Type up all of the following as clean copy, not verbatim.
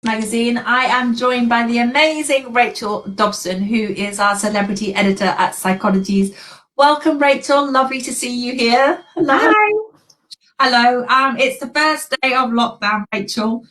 Magazine. I am joined by the amazing Rachel Dobson, who is our celebrity editor at Psychologies. Welcome, Rachel. Lovely to see you here. Hello. Hi. Hello. It's the first day of lockdown, Rachel,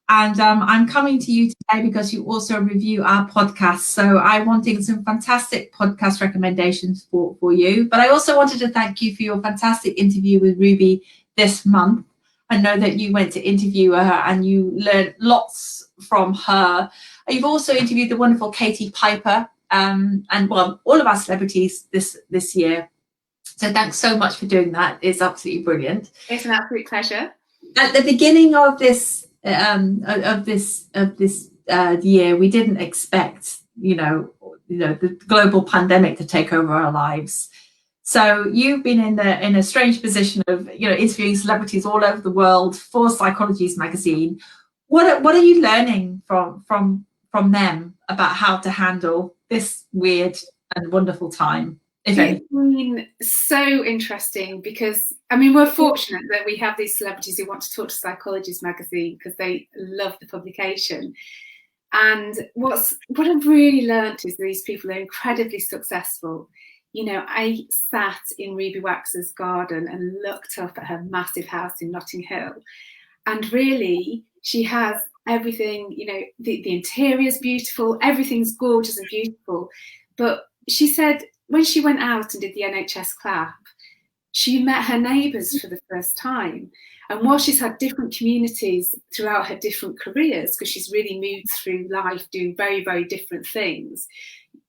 and I'm coming to you today because you also review our podcast. So I wanted some fantastic podcast recommendations for you, but I also wanted to thank you for your fantastic interview with Ruby this month. I know that you went to interview her and you learned lots from her. You've also interviewed the wonderful Katie Piper, and well, all of our celebrities this year. So thanks so much for doing that. It's absolutely brilliant. It's an absolute pleasure. At the beginning of this year, we didn't expect the global pandemic to take over our lives. So you've been in a strange position of interviewing celebrities all over the world for Psychologies magazine. What are you learning from them about how to handle this weird and wonderful time, if anything? It's been so interesting because, we're fortunate that we have these celebrities who want to talk to Psychologies magazine because they love the publication. And what I've really learnt is these people are incredibly successful. I sat in Ruby Wax's garden and looked up at her massive house in Notting Hill. And really, she has everything, the interior's beautiful, everything's gorgeous and beautiful. But she said when she went out and did the NHS clap, she met her neighbours for the first time. And while she's had different communities throughout her different careers, because she's really moved through life doing very, very different things,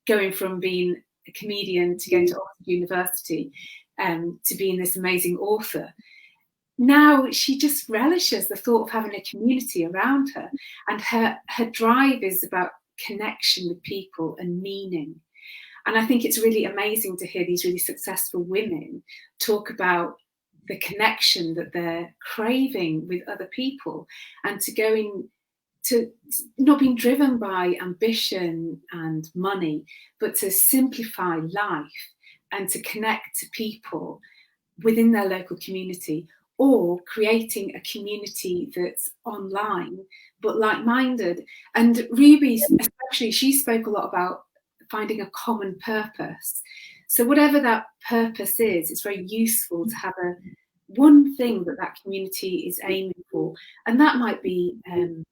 going from being a comedian to going to Oxford University, to being this amazing author. Now she just relishes the thought of having a community around her, and her drive is about connection with people and meaning. And I think it's really amazing to hear these really successful women talk about the connection that they're craving with other people, and to not being driven by ambition and money, but to simplify life and to connect to people within their local community, or creating a community that's online but like-minded. And Ruby especially, she spoke a lot about finding a common purpose. So whatever that purpose is, it's very useful to have one thing that community is aiming for. And that might be an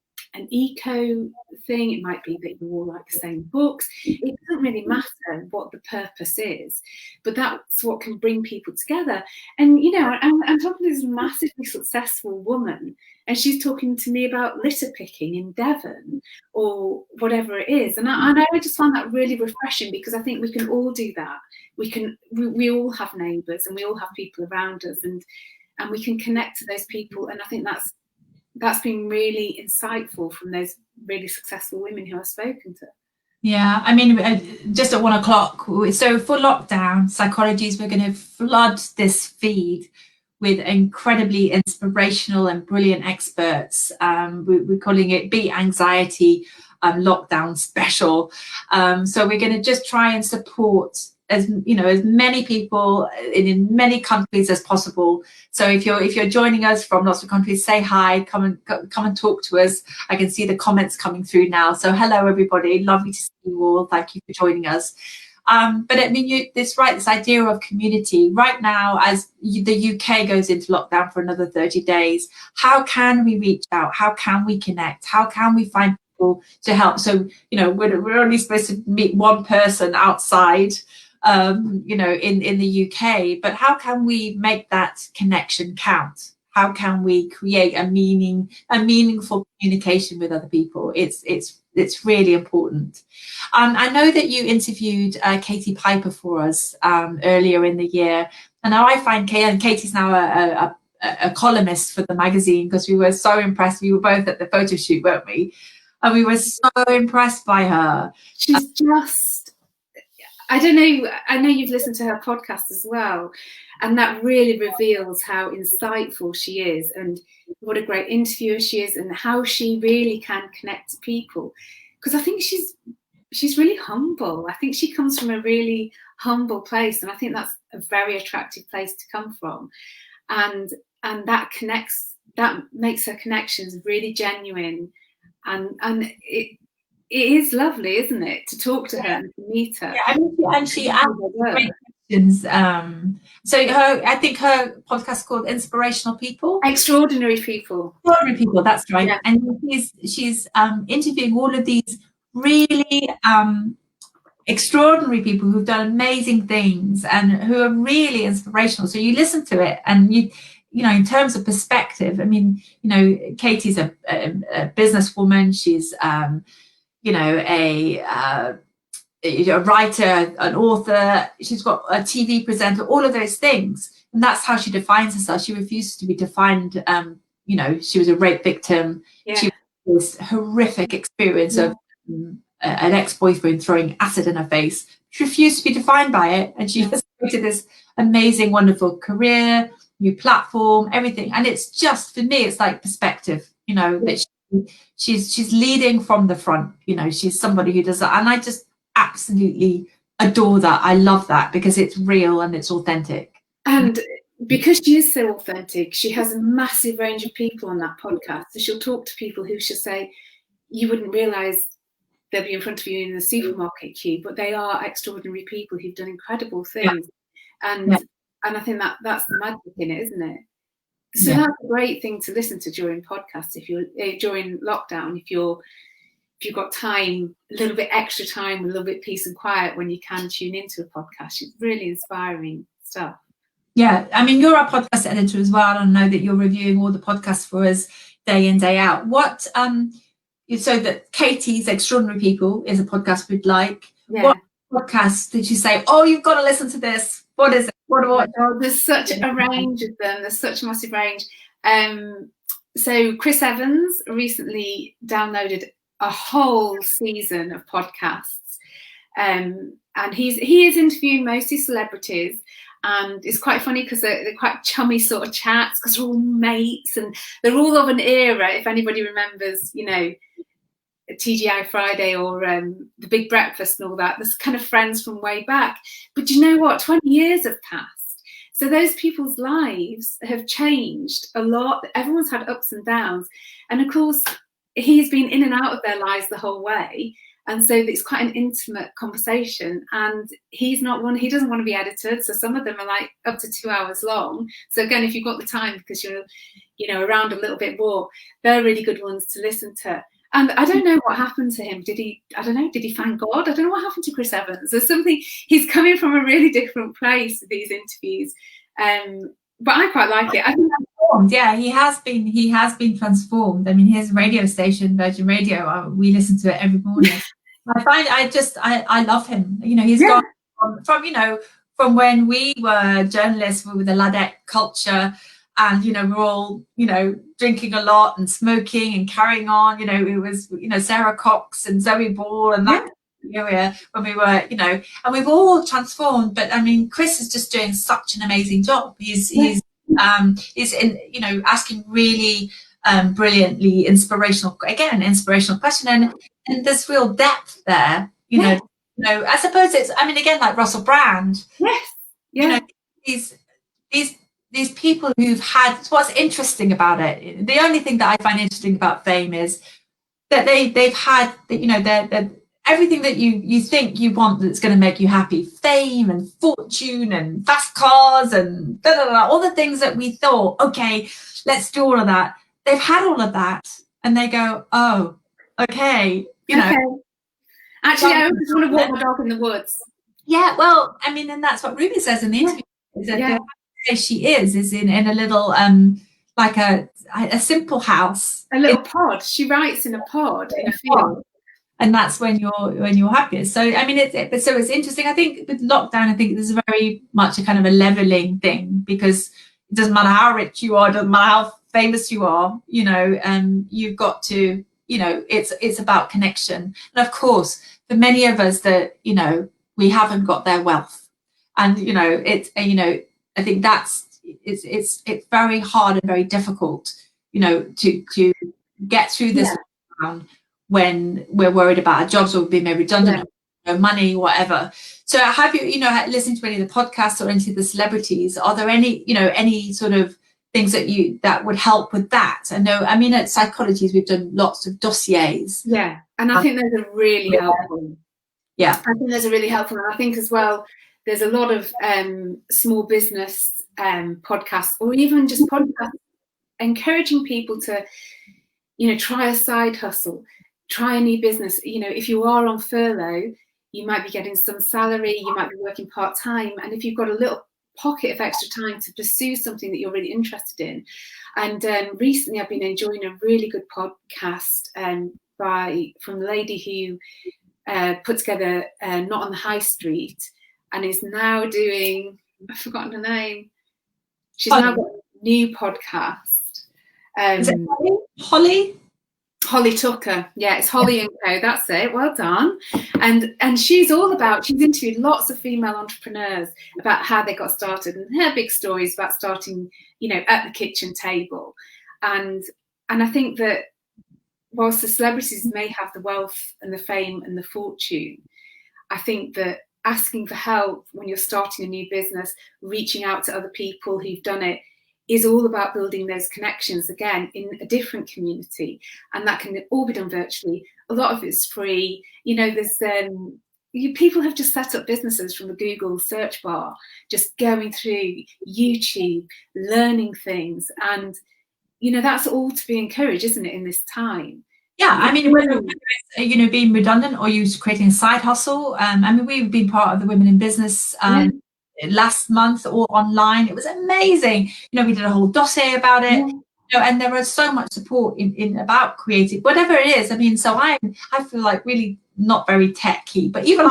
eco thing, it might be that you all like the same books. It doesn't really matter what the purpose is, but that's what can bring people together. And I'm talking to this massively successful woman, and she's talking to me about litter picking in Devon or whatever it is. And I just find that really refreshing, because I think we can all do that. We all have neighbours and we all have people around us, and we can connect to those people. And I think that's been really insightful from those really successful women who I've spoken to. Yeah, just at 1 o'clock. So for lockdown, Psychologies, we're going to flood this feed with incredibly inspirational and brilliant experts. We're calling it Beat Anxiety Lockdown Special. So we're going to just try and support as many people in many countries as possible. So if you're joining us from lots of countries, say hi, come and talk to us. I can see the comments coming through now. So hello everybody, lovely to see you all. Thank you for joining us. But it's right, this idea of community right now, as the UK goes into lockdown for another 30 days, how can we reach out? How can we connect? How can we find people to help? So, we're only supposed to meet one person outside, in the UK, but how can we make that connection count? How can we create a meaningful communication with other people? It's really important. I know that you interviewed Katie Piper for us earlier in the year, and now I find Katie's now a columnist for the magazine, because we were so impressed. We were both at the photo shoot, weren't we? And we were so impressed by her. She's just, I don't know, I know you've listened to her podcast as well, and that really reveals how insightful she is and what a great interviewer she is, and how she really can connect to people. Because I think she's really humble. I think she comes from a really humble place, and I think that's a very attractive place to come from. And that makes her connections really genuine and it is lovely, isn't it, to talk to her and to meet her. Yeah, and she asks great questions. So I think her podcast is called Inspirational People. Extraordinary People. Extraordinary People, that's right. Yeah. And she's interviewing all of these really extraordinary people who've done amazing things and who are really inspirational. So you listen to it and you know, in terms of perspective, I mean, you know, Katie's a businesswoman. She's, you know, a writer, an author. She's got a TV presenter, all of those things. And that's how she defines herself. She refuses to be defined. You know, she was a rape victim. Yeah. She had this horrific experience of an ex-boyfriend throwing acid in her face. She refused to be defined by it, and she has created this amazing, wonderful career, new platform, everything. And it's just, for me, it's like perspective, you know, that she's leading from the front. You know, she's somebody who does that, and I just absolutely adore that. I love that because it's real and it's authentic. And because she is so authentic, she has a massive range of people on that podcast. So she'll talk to people who she'll say, you wouldn't realise they'll be in front of you in the supermarket queue, but they are extraordinary people who've done incredible things. And I think that's the magic in it, isn't it? So that's a great thing to listen to during podcasts. If you're during lockdown, if you've got time, a little bit extra time, a little bit peace and quiet, when you can tune into a podcast, it's really inspiring stuff. Yeah, I mean, you're our podcast editor as well. I know that you're reviewing all the podcasts for us day in, day out. What so that Katie's Extraordinary People is a podcast we'd like. Yeah. What podcast did you say, oh, you've got to listen to this? What is it? What? Oh, there's such a range of them. There's such a massive range. So Chris Evans recently downloaded a whole season of podcasts, and he is interviewing mostly celebrities. And it's quite funny because they're quite chummy sort of chats because they're all mates and they're all of an era. If anybody remembers, you know, TGI Friday or The Big Breakfast and all that, there's kind of friends from way back. But you know what? 20 years have passed. So those people's lives have changed a lot. Everyone's had ups and downs. And of course, he's been in and out of their lives the whole way. And so it's quite an intimate conversation, and he doesn't want to be edited. So some of them are like up to 2 hours long. So again, if you've got the time because you're, you know, around a little bit more, they're really good ones to listen to. And I don't know what happened to him. Did he find God? I don't know what happened to Chris Evans. There's something, he's coming from a really different place with these interviews. But I quite like it. I think he has been transformed. I mean, his radio station, Virgin Radio, we listen to it every morning. I love him. You know, he's gone from, you know, from when we were journalists with the Ladette culture, and, you know, we're all, you know, drinking a lot and smoking and carrying on. You know, it was, you know, Sarah Cox and Zoe Ball and that area when we were, you know, and we've all transformed. But I mean, Chris is just doing such an amazing job. He's in, you know, asking really brilliantly inspirational question, and there's real depth there. You know, I suppose it's, I mean, again, like Russell Brand. You know, these people who've had, what's interesting about it, the only thing that I find interesting about fame is that they've had, you know, they're everything that you think you want that's going to make you happy, fame and fortune and fast cars and all the things that we thought, okay, let's do all of that. They've had all of that, and they go, oh, okay, you know. Actually, I always want to walk my dog in the woods. Yeah, well, I mean, and that's what Ruby says in the interview. That she is in a little like a simple house, a little pod. She writes in a pod in a field, and that's when you're happiest. So I mean, it's interesting. I think with lockdown, I think there's very much a kind of a leveling thing, because it doesn't matter how rich you are, it doesn't matter how famous you are, you know, you've got to, you know, it's about connection. And of course, for many of us that, you know, we haven't got their wealth, and, you know, it's, you know, I think it's very hard and very difficult, you know, to get through this lockdown when we're worried about our jobs or being made redundant, or money, whatever. So have you, you know, listened to any of the podcasts or any of the celebrities? Are there any, you know, any sort of things that would help with that? I know, I mean, at Psychologies, we've done lots of dossiers. Yeah, and I think those are really helpful. Yeah, I think those are really helpful, and I think as well, there's a lot of small business podcasts, or even just podcasts encouraging people to, you know, try a side hustle, try a new business. You know, if you are on furlough, you might be getting some salary, you might be working part-time, and if you've got a little pocket of extra time to pursue something that you're really interested in. And recently I've been enjoying a really good podcast from the lady who put together Not on the High Street, and is now doing, I've forgotten her name, she's now got a new podcast. Is it Holly Tucker, yeah, it's Holly and Co. That's it. Well done. And she's interviewed lots of female entrepreneurs about how they got started, and her big stories about starting, you know, at the kitchen table. And I think that whilst the celebrities may have the wealth and the fame and the fortune, I think that asking for help when you're starting a new business, reaching out to other people who've done it, is all about building those connections again in a different community, and that can all be done virtually. A lot of it's free. You know, there's people have just set up businesses from the Google search bar, just going through YouTube, learning things, and you know, that's all to be encouraged, isn't it, in this time? Yeah, I mean, whether it's, you know, being redundant or you creating a side hustle. I mean, we've been part of the Women in Business last month, all online. It was amazing. You know, we did a whole dossier about it. You know, and there was so much support in about creative, whatever it is. I mean, so I feel like really not very techy, but even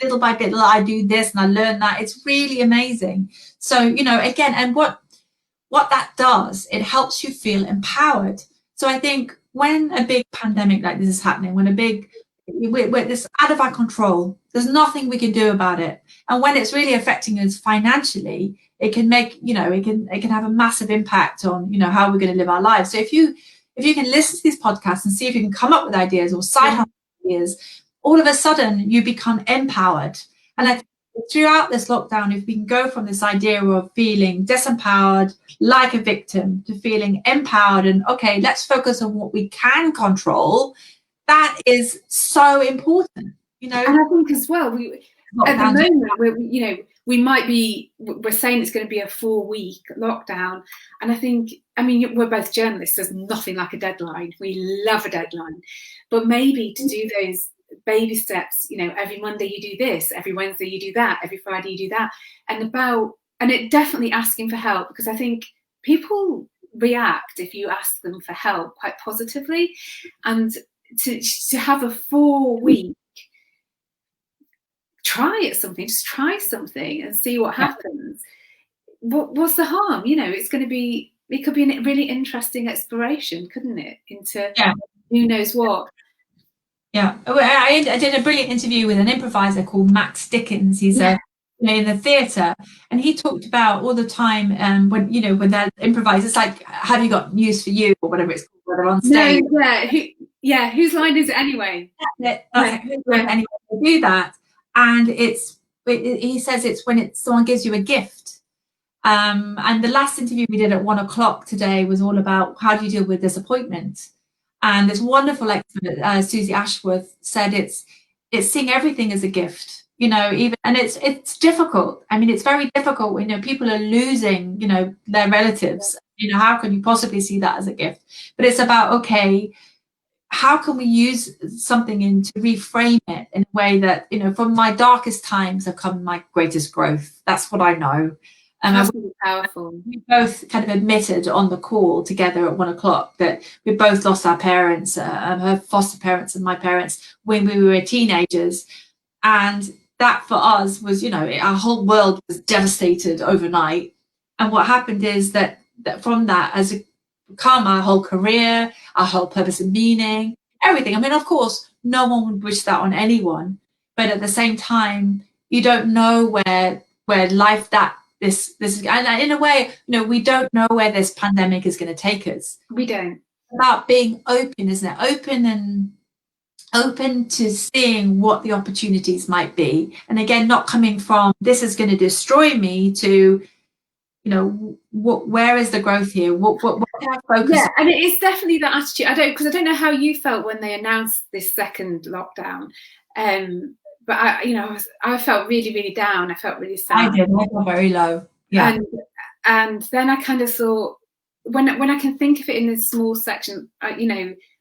little by bit, I do this and I learn that. It's really amazing. So, you know, again, and what that does, it helps you feel empowered. So I think when a big pandemic like this is happening, when we're this out of our control, there's nothing we can do about it. And when it's really affecting us financially, it can make, you know, it can have a massive impact on, you know, how we're going to live our lives. So if you can listen to these podcasts and see if you can come up with ideas or side hustle ideas, all of a sudden you become empowered. And I think throughout this lockdown, if we can go from this idea of feeling disempowered, like a victim, to feeling empowered and, okay, let's focus on what we can control, that is so important, you know. And I think as well, at the moment, we're saying it's going to be a 4-week lockdown. And I think, I mean, we're both journalists. There's nothing like a deadline. We love a deadline. But maybe to do those baby steps, you know, every Monday you do this, every Wednesday you do that, every Friday you do that. And it definitely asking for help, because I think people react if you ask them for help quite positively. And to have a 4-week just try something and see what happens. What's the harm? You know, it could be a really interesting exploration, couldn't it, into who knows what. Yeah, I did a brilliant interview with an improviser called Max Dickens. He's in the theatre, and he talked about all the time when they're improvisers, it's like, have you got news for you, or whatever it's called, where they're on stage. Whose line is it anyway? Anyway, they do that, and he says it's when someone gives you a gift. And the last interview we did at 1:00 today was all about how do you deal with disappointment. And this wonderful expert, Susie Ashworth, said it's seeing everything as a gift, you know, and it's difficult. I mean, it's very difficult when, you know, people are losing, you know, their relatives. You know, how can you possibly see that as a gift? But it's about, okay, how can we use something to reframe it in a way that, you know, from my darkest times have come my greatest growth. That's what I know. That's really powerful. We both kind of admitted on the call together at 1:00 that we both lost our parents, her foster parents and my parents, when we were teenagers. And that for us was, you know, our whole world was devastated overnight. And what happened is that from that has come our whole career, our whole purpose and meaning, everything. I mean, of course, no one would wish that on anyone. But at the same time, you don't know where life this and in a way, you know, we don't know where this pandemic is going to take us. We don't. It's about being open, isn't it? Open to seeing what the opportunities might be, and again, not coming from this is going to destroy me to, where is the growth here? What can I focus on? And it is definitely that attitude. Because I don't know how you felt when they announced this second lockdown. But I felt really, really down. I felt really sad. I did. I felt very low. Yeah. And then I kind of thought, when I can think of it in this small section,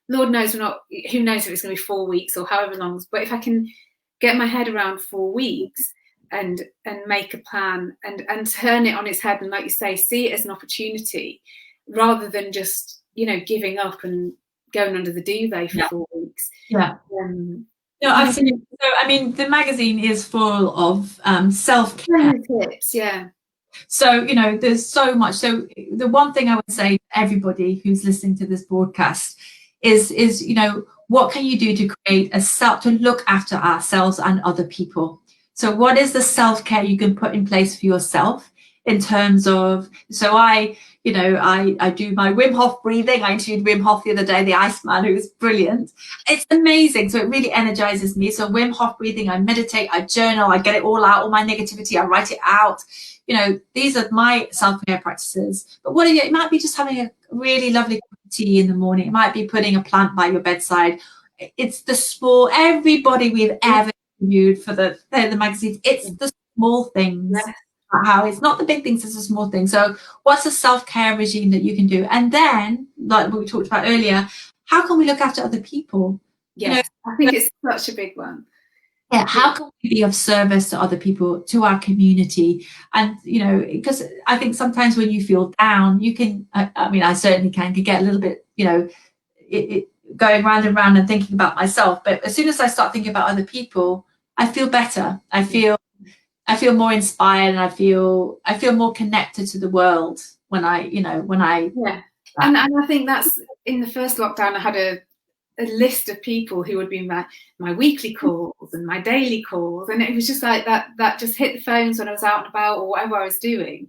Lord knows who knows if it's going to be 4 weeks or however long. But if I can get my head around 4 weeks and make a plan and turn it on its head, and like you say, see it as an opportunity rather than just giving up and going under the duvet for 4 weeks. Yeah. No, absolutely. So, I mean, the magazine is full of self-care tips. Yeah. So, there's so much. So the one thing I would say to everybody who's listening to this broadcast is what can you do to create to look after ourselves and other people? So what is the self-care you can put in place for yourself in terms of, so I do my Wim Hof breathing. I interviewed Wim Hof the other day, the Iceman, who was brilliant. It's amazing. So it really energizes me. So Wim Hof breathing, I meditate, I journal, I get it all out, all my negativity, I write it out. These are my self-care practices. But it might be just having a really lovely cup of tea in the morning. It might be putting a plant by your bedside. It's the small, everybody we've ever interviewed for the magazines, it's the small things. Yeah. How it's not the big things, it's the small things. So what's a self-care regime that you can do? And then, like we talked about earlier, how can we look after other people? Yes, I think it's such a big one. Yeah, how can we be of service to other people, to our community? And, because I think sometimes when you feel down, you can, I certainly can get a little bit, going round and round and thinking about myself. But as soon as I start thinking about other people, I feel better. I feel more inspired, and I feel more connected to the world when I. And I think that's, in the first lockdown, I had a list of people who would be my weekly calls and my daily calls, and it was just like that just hit the phones when I was out and about or whatever I was doing.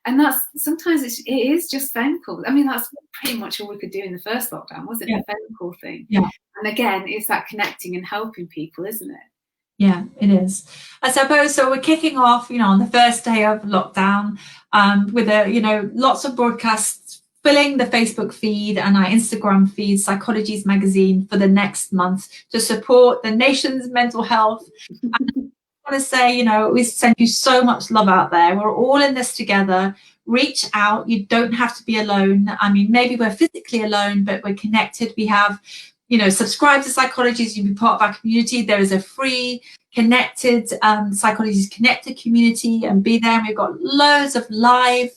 And that's sometimes it is just phone calls. I mean, that's pretty much all we could do in the first lockdown, wasn't it? Yeah. The phone call thing. Yeah. And again, it's that connecting and helping people, isn't it? Yeah, it is. I suppose so. We're kicking off, on the first day of lockdown, with lots of broadcasts filling the Facebook feed and our Instagram feed, Psychologies magazine, for the next month to support the nation's mental health. And I want to say, we send you so much love out there. We're all in this together. Reach out. You don't have to be alone. I mean, maybe we're physically alone, but we're connected. We have, subscribe to Psychologies. You'll be part of our community. There is a free connected Psychologies Connected community, and be there. And we've got loads of live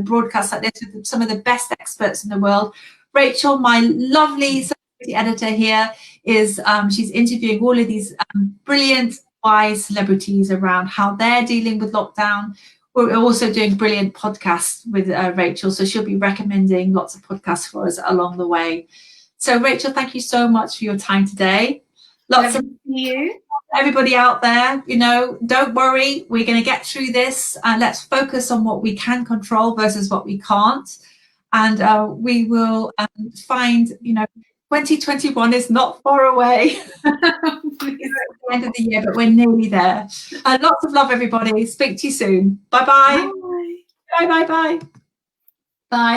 broadcasts like this with some of the best experts in the world. Rachel, my lovely Psychology editor here, is she's interviewing all of these brilliant, wise celebrities around how they're dealing with lockdown. We're also doing brilliant podcasts with Rachel, so she'll be recommending lots of podcasts for us along the way. So Rachel, thank you so much for your time today. Lots of you. Everybody out there, don't worry, we're going to get through this. Let's focus on what we can control versus what we can't. And we will find, 2021 is not far away. It's the end of the year, but we're nearly there. Lots of love, everybody. Speak to you soon. Bye-bye. Bye. Bye. Bye. Bye. Bye.